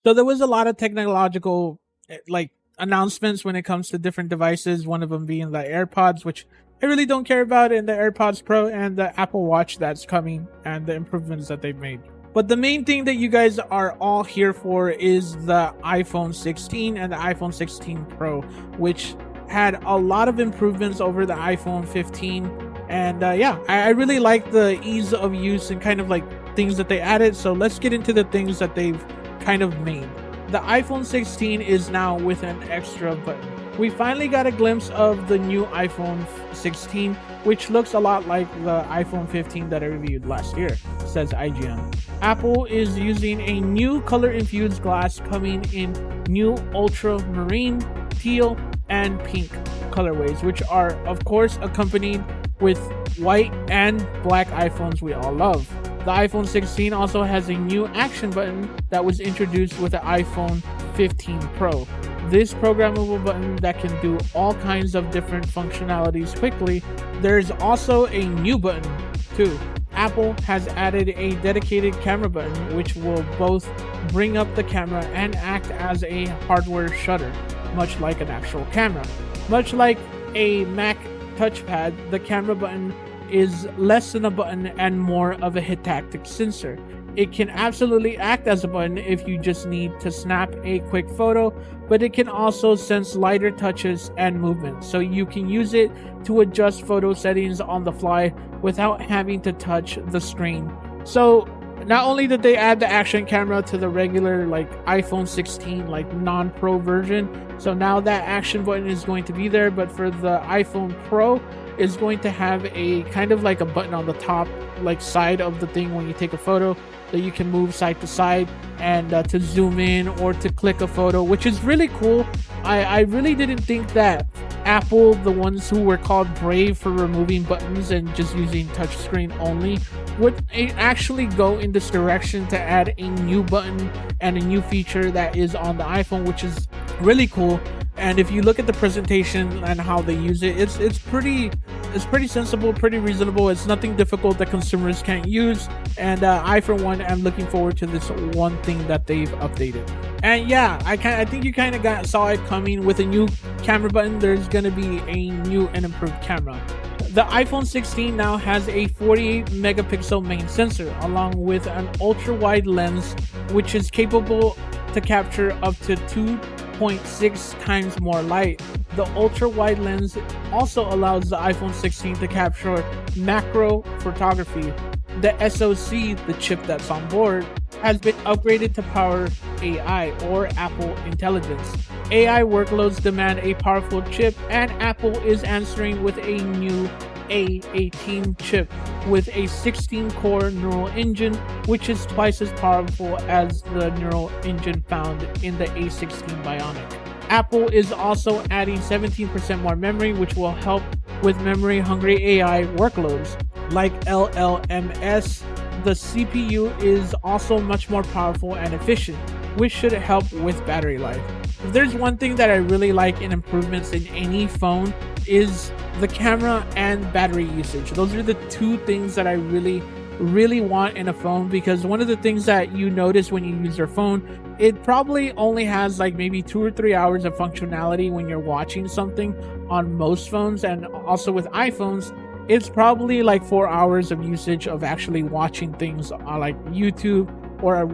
So there was a lot of technological like announcements when it comes to different devices. One of them being the AirPods, which I really don't care about, and the AirPods Pro and the Apple Watch that's coming and the improvements that they've made. But the main thing that you guys are all here for is the iPhone 16 and the iPhone 16 Pro, which had a lot of improvements over the iPhone 15. And yeah, I really like the ease of use and kind of like things that they added. So let's get into the things that they've kind of made. The iPhone 16 is now with an extra button. We finally got a glimpse of the new iPhone 16, which looks a lot like the iPhone 15 that I reviewed last year, says IGN. Apple is using a new color-infused glass coming in new ultramarine, teal, and pink colorways, which are, of course, accompanied with white and black iPhones we all love. The iPhone 16 also has a new action button that was introduced with the iPhone 15 Pro. This programmable button that can do all kinds of different functionalities quickly. There's also a new button too. Apple has added a dedicated camera button which will both bring up the camera and act as a hardware shutter, much like an actual camera. Much like a Mac touchpad, the camera button is less than a button and more of a haptic sensor. It can absolutely act as a button if you just need to snap a quick photo, but it can also sense lighter touches and movement, so you can use it to adjust photo settings on the fly without having to touch the screen. So not only did they add the action camera to the regular like iPhone 16 like non-pro version, so now that action button is going to be there, but for the iPhone Pro is going to have a kind of like a button on the top like side of the thing when you take a photo that you can move side to side and to zoom in or to click a photo, which is really cool. I really didn't think that Apple, the ones who were called brave for removing buttons and just using touchscreen only, would actually go in this direction to add a new button and a new feature that is on the iPhone, which is really cool. And if you look at the presentation and how they use it, it's pretty sensible, pretty reasonable. It's nothing difficult that consumers can't use. And I, for one, am looking forward to this one thing that they've updated. And yeah, I think you kind of saw it coming with a new camera button. There's gonna be a new and improved camera. The iPhone 16 now has a 48 megapixel main sensor along with an ultra wide lens, which is capable to capture up to 2.6 times more light. The ultra wide lens also allows the iPhone 16 to capture macro photography. The SoC, the chip that's on board, has been upgraded to power AI or Apple Intelligence. AI workloads demand a powerful chip, and Apple is answering with a new A18 chip with a 16-core neural engine, which is twice as powerful as the neural engine found in the A16 Bionic. Apple is also adding 17% more memory, which will help with memory-hungry AI workloads like LLMs. The CPU is also much more powerful and efficient, which should help with battery life. If there's one thing that I really like in improvements in any phone is the camera and battery usage. Those are the two things that I really want in a phone, because one of the things that you notice when you use your phone, it probably only has like maybe 2 or 3 hours of functionality when you're watching something on most phones, and also with iPhones it's probably like 4 hours of usage of actually watching things on like YouTube or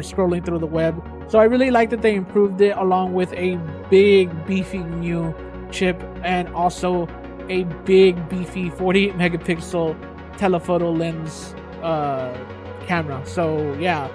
scrolling through the web. So I really like that they improved it, along with a big beefy new chip and also a big beefy 48 megapixel telephoto lens camera. So yeah,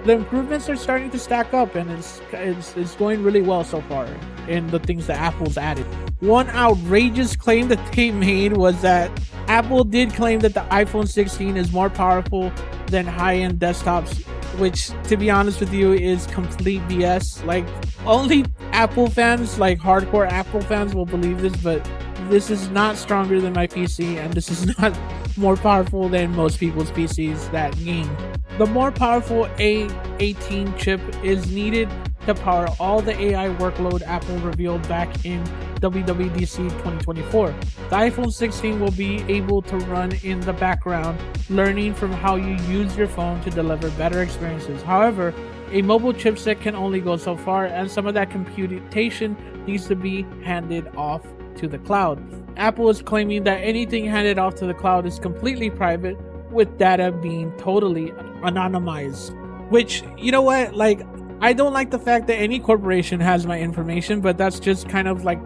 the improvements are starting to stack up, and it's going really well so far in the things that Apple's added. One outrageous claim that they made was that Apple did claim that the iPhone 16 is more powerful than high-end desktops, which, to be honest with you, is complete BS. Like, only Apple fans, like hardcore Apple fans, will believe this, but this is not stronger than my PC, and this is not more powerful than most people's PCs that game. The more powerful A18 chip is needed to power all the AI workload Apple revealed back in WWDC 2024. The iPhone 16 will be able to run in the background, learning from how you use your phone to deliver better experiences. However, A mobile chipset can only go so far, and some of that computation needs to be handed off to the cloud. Apple is claiming that anything handed off to the cloud is completely private, with data being totally anonymized. Which, you know what, like, I don't like the fact that any corporation has my information, but that's just kind of like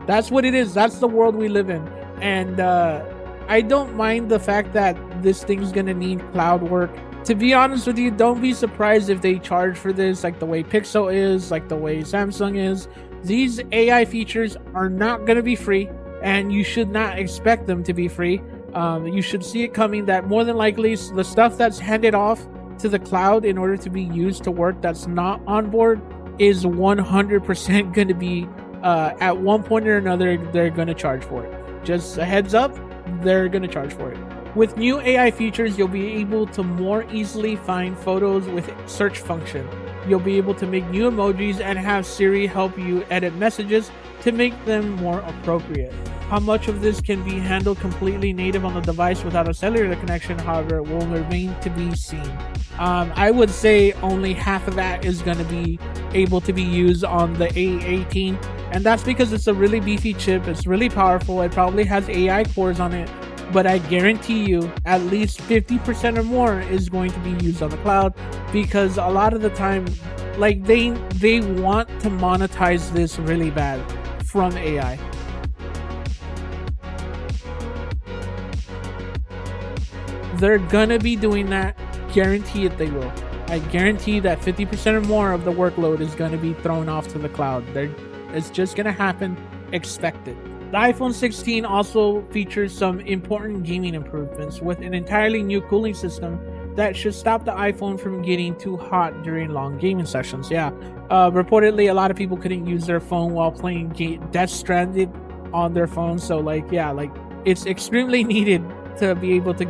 that's what it is. That's the world we live in. And I don't mind the fact that this thing's gonna need cloud work. To be honest with you, don't be surprised if they charge for this, like the way Pixel is, like the way Samsung is. These AI features are not gonna be free, and you should not expect them to be free. You should see it coming that more than likely the stuff that's handed off to the cloud in order to be used to work that's not on board is 100% going to be at one point or another, they're going to charge for it. Just a heads up, they're going to charge for it. With new AI features, you'll be able to more easily find photos with search function. You'll be able to make new emojis and have Siri help you edit messages to make them more appropriate. How much of this can be handled completely native on the device without a cellular connection, however, will remain to be seen. I would say only half of that is going to be able to be used on the A18, and that's because it's a really beefy chip. It's really powerful. It probably has AI cores on it, but I guarantee you at least 50% or more is going to be used on the cloud, because a lot of the time, like, they want to monetize this really bad from AI. They're gonna be doing that. Guarantee it, they will. I guarantee that 50% or more of the workload is gonna be thrown off to the cloud. It's just gonna happen. Expect it. The iPhone 16 also features some important gaming improvements with an entirely new cooling system that should stop the iPhone from getting too hot during long gaming sessions. Yeah, reportedly a lot of people couldn't use their phone while playing Death Stranded on their phone. So it's extremely needed to be able to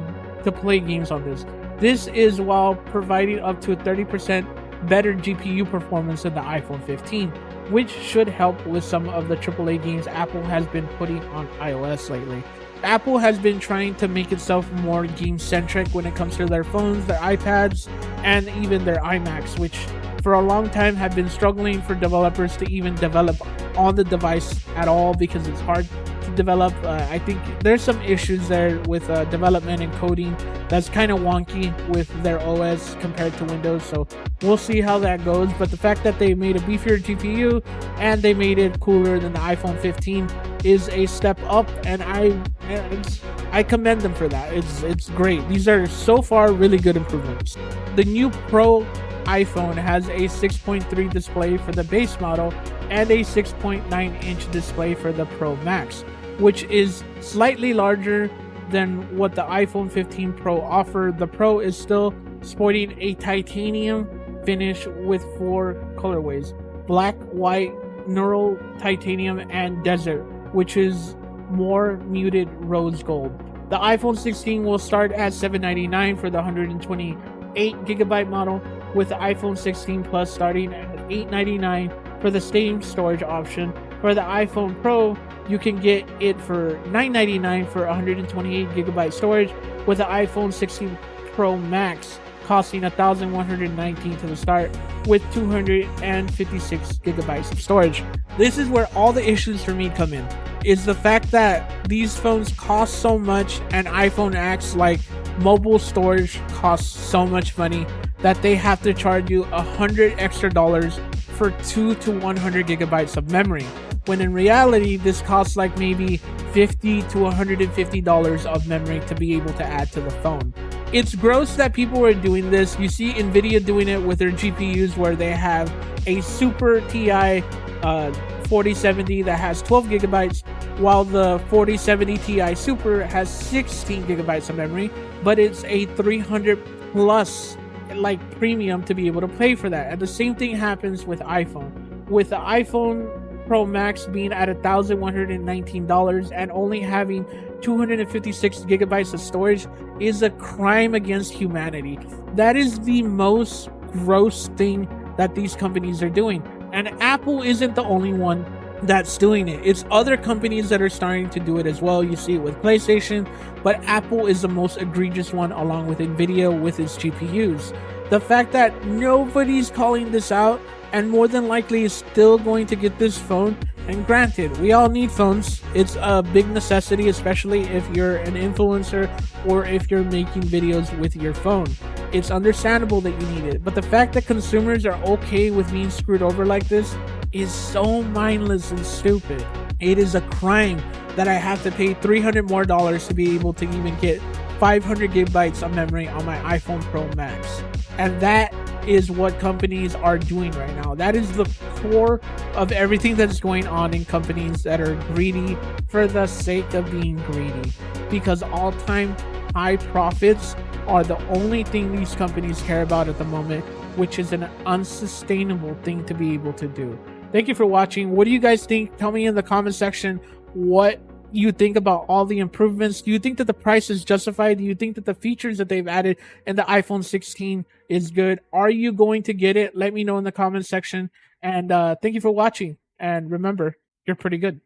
play games on this. This is while providing up to a 30% better GPU performance than the iPhone 15, which should help with some of the AAA games Apple has been putting on iOS lately. Apple has been trying to make itself more game-centric when it comes to their phones, their iPads, and even their iMacs, which for a long time have been struggling for developers to even develop on the device at all because it's hard to develop. I think there's some issues there with development and coding that's kind of wonky with their OS compared to Windows, so we'll see how that goes. But the fact that they made a beefier GPU and they made it cooler than the iPhone 15 is a step up, and I commend them for that. It's great. These are so far really good improvements. The new Pro iPhone has a 6.3 display for the base model and a 6.9-inch display for the Pro Max, which is slightly larger than what the iPhone 15 Pro offered. The Pro is still sporting a titanium finish with 4 colorways: black, white, neural titanium, and desert, which is more muted rose gold. The iPhone 16 will start at $799 for the 128GB model, with the iPhone 16 Plus starting at $899 for the same storage option. For the iPhone Pro, you can get it for $999 for 128GB storage, with the iPhone 16 Pro Max costing $1,119 to the start, with 256GB of storage. This is where all the issues for me come in, is the fact that these phones cost so much and iPhone acts like mobile storage costs so much money that they have to charge you $100 extra for 2 to 100GB of memory, when in reality this costs like maybe $50 to $150 of memory to be able to add to the phone. It's gross that people are doing this. You see Nvidia doing it with their GPUs, where they have a Super Ti 4070 that has 12GB, while the 4070 Ti Super has 16GB of memory, but it's a 300 plus premium to be able to pay for that. And the same thing happens with iPhone. With the iPhone Pro Max being at $1,119 and only having 256GB of storage is a crime against humanity. That is the most gross thing that these companies are doing. And Apple isn't the only one that's doing it. It's other companies that are starting to do it as well. You see it with PlayStation, but Apple is the most egregious one, along with Nvidia with its GPUs. The fact that nobody's calling this out and more than likely is still going to get this phone. And granted, we all need phones. It's a big necessity, especially if you're an influencer or if you're making videos with your phone. It's understandable that you need it. But the fact that consumers are okay with being screwed over like this is so mindless and stupid. It is a crime that I have to pay $300 more to be able to even get 500 gigabytes of memory on my iPhone Pro Max. And that is what companies are doing right now. That is the core of everything that's going on in companies that are greedy for the sake of being greedy. Because all-time high profits are the only thing these companies care about at the moment, which is an unsustainable thing to be able to do. Thank you for watching. What do you guys think? Tell me in the comment section what you think about all the improvements. Do you think that the price is justified? Do you think that the features that they've added in the iPhone 16 is good? Are you going to get it? Let me know in the comment section. And thank you for watching. And remember, you're pretty good.